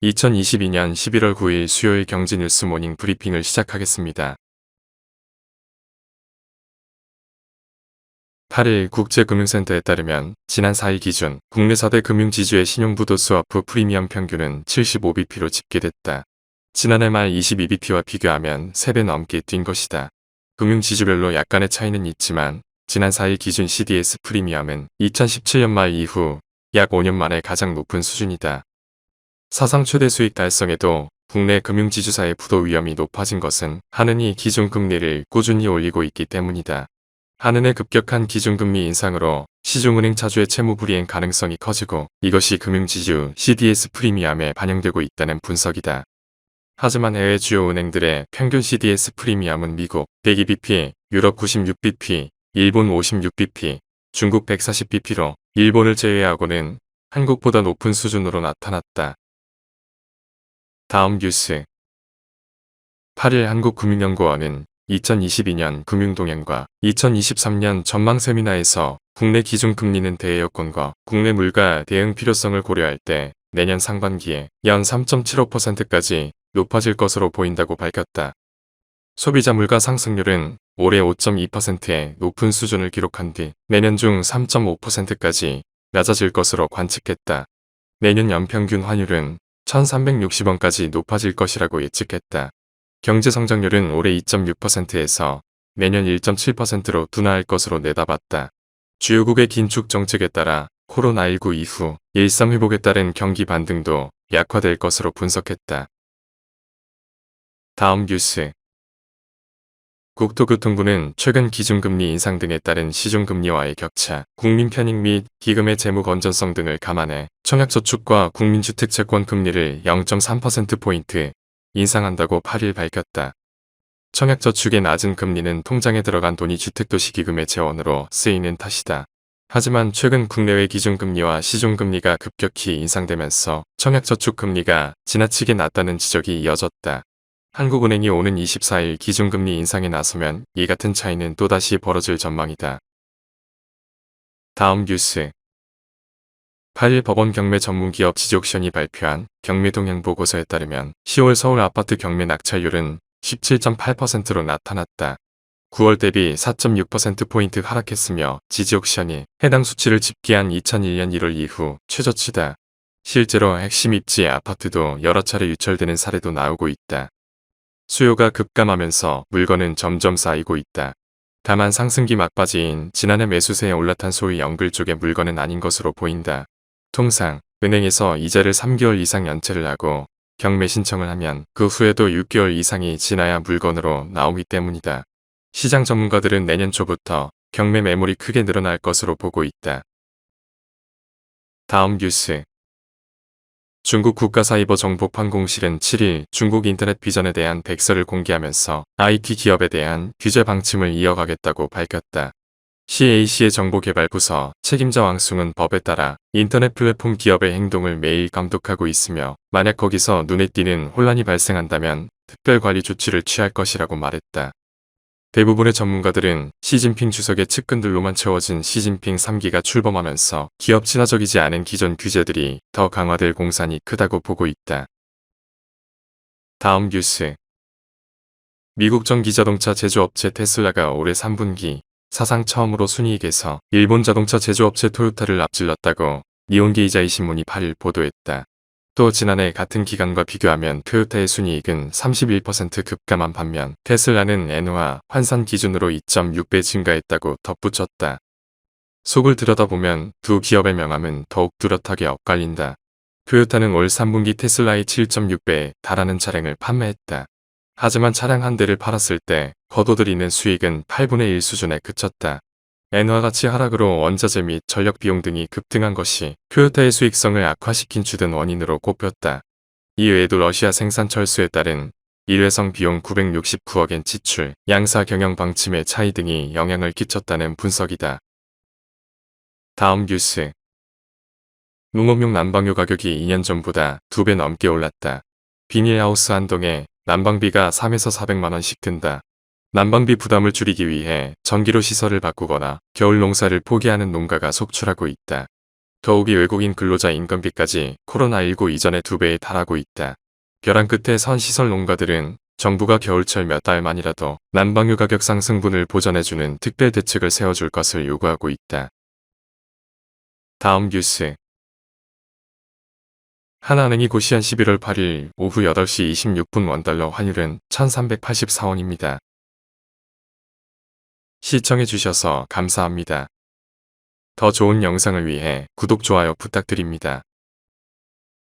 2022년 11월 9일 수요일 경제뉴스 모닝 브리핑을 시작하겠습니다. 8일 국제금융센터에 따르면 지난 4일 기준 국내 4대 금융지주의 신용부도 스와프 프리미엄 평균은 75bp로 집계됐다. 지난해 말 22bp와 비교하면 3배 넘게 뛴 것이다. 금융지주별로 약간의 차이는 있지만 지난 4일 기준 CDS 프리미엄은 2017년 말 이후 약 5년 만에 가장 높은 수준이다. 사상 최대 수익 달성에도 국내 금융지주사의 부도 위험이 높아진 것은 한은이 기준금리를 꾸준히 올리고 있기 때문이다. 한은의 급격한 기준금리 인상으로 시중은행 차주의 채무불이행 가능성이 커지고 이것이 금융지주 CDS 프리미엄에 반영되고 있다는 분석이다. 하지만 해외 주요 은행들의 평균 CDS 프리미엄은 미국 102bp, 유럽 96bp, 일본 56bp, 중국 140bp로 일본을 제외하고는 한국보다 높은 수준으로 나타났다. 다음 뉴스 8일 한국금융연구원은 2022년 금융동향과 2023년 전망 세미나에서 국내 기준금리는 대여건과 국내 물가 대응 필요성을 고려할 때 내년 상반기에 연 3.75%까지 높아질 것으로 보인다고 밝혔다. 소비자 물가 상승률은 올해 5.2%의 높은 수준을 기록한 뒤 내년 중 3.5%까지 낮아질 것으로 관측했다. 내년 연평균 환율은 1,360원까지 높아질 것이라고 예측했다. 경제 성장률은 올해 2.6%에서 내년 1.7%로 둔화할 것으로 내다봤다. 주요국의 긴축 정책에 따라 코로나19 이후 일상 회복에 따른 경기 반등도 약화될 것으로 분석했다. 다음 뉴스 국토교통부는 최근 기준금리 인상 등에 따른 시중금리와의 격차, 국민 편익 및 기금의 재무 건전성 등을 감안해 청약저축과 국민주택채권 금리를 0.3%포인트 인상한다고 8일 밝혔다. 청약저축의 낮은 금리는 통장에 들어간 돈이 주택도시기금의 재원으로 쓰이는 탓이다. 하지만 최근 국내외 기준금리와 시중금리가 급격히 인상되면서 청약저축 금리가 지나치게 낮다는 지적이 이어졌다. 한국은행이 오는 24일 기준금리 인상에 나서면 이 같은 차이는 또다시 벌어질 전망이다. 다음 뉴스 8일 법원 경매 전문기업 지지옥션이 발표한 경매 동향 보고서에 따르면 10월 서울 아파트 경매 낙찰률은 17.8%로 나타났다. 9월 대비 4.6%포인트 하락했으며 지지옥션이 해당 수치를 집계한 2001년 1월 이후 최저치다. 실제로 핵심 입지 아파트도 여러 차례 유찰되는 사례도 나오고 있다. 수요가 급감하면서 물건은 점점 쌓이고 있다. 다만 상승기 막바지인 지난해 매수세에 올라탄 소위 연글 쪽의 물건은 아닌 것으로 보인다. 통상 은행에서 이자를 3개월 이상 연체를 하고 경매 신청을 하면 그 후에도 6개월 이상이 지나야 물건으로 나오기 때문이다. 시장 전문가들은 내년 초부터 경매 매물이 크게 늘어날 것으로 보고 있다. 다음 뉴스 중국 국가사이버정보판공실은 7일 중국 인터넷 비전에 대한 백서를 공개하면서 IT 기업에 대한 규제 방침을 이어가겠다고 밝혔다. CAC의 정보개발부서 책임자 왕숭은 법에 따라 인터넷 플랫폼 기업의 행동을 매일 감독하고 있으며 만약 거기서 눈에 띄는 혼란이 발생한다면 특별관리 조치를 취할 것이라고 말했다. 대부분의 전문가들은 시진핑 주석의 측근들로만 채워진 시진핑 3기가 출범하면서 기업 친화적이지 않은 기존 규제들이 더 강화될 공산이 크다고 보고 있다. 다음 뉴스 미국 전기자동차 제조업체 테슬라가 올해 3분기 사상 처음으로 순이익에서 일본 자동차 제조업체 토요타를 앞질렀다고 니혼게이자이 신문이 8일 보도했다. 또 지난해 같은 기간과 비교하면 토요타의 순이익은 31% 급감한 반면 테슬라는 엔화 환산 기준으로 2.6배 증가했다고 덧붙였다. 속을 들여다보면 두 기업의 명암은 더욱 뚜렷하게 엇갈린다. 토요타는 올 3분기 테슬라의 7.6배에 달하는 차량을 판매했다. 하지만 차량 한 대를 팔았을 때 거둬들이는 수익은 8분의 1 수준에 그쳤다. 엔화 가치 하락으로 원자재 및 전력 비용 등이 급등한 것이 토요타의 수익성을 악화시킨 주된 원인으로 꼽혔다. 이외에도 러시아 생산 철수에 따른 일회성 비용 969억엔 지출, 양사 경영 방침의 차이 등이 영향을 끼쳤다는 분석이다. 다음 뉴스 농업용 난방유 가격이 2년 전보다 2배 넘게 올랐다. 비닐하우스 한 동에 난방비가 3에서 400만원씩 든다. 난방비 부담을 줄이기 위해 전기로 시설을 바꾸거나 겨울 농사를 포기하는 농가가 속출하고 있다. 더욱이 외국인 근로자 인건비까지 코로나19 이전의 2배에 달하고 있다. 벼랑 끝에 선 시설 농가들은 정부가 겨울철 몇 달만이라도 난방유 가격 상승분을 보전해주는 특별 대책을 세워줄 것을 요구하고 있다. 다음 뉴스. 하나은행이 고시한 11월 8일 오후 8시 26분 원달러 환율은 1384원입니다. 시청해주셔서 감사합니다. 더 좋은 영상을 위해 구독, 좋아요 부탁드립니다.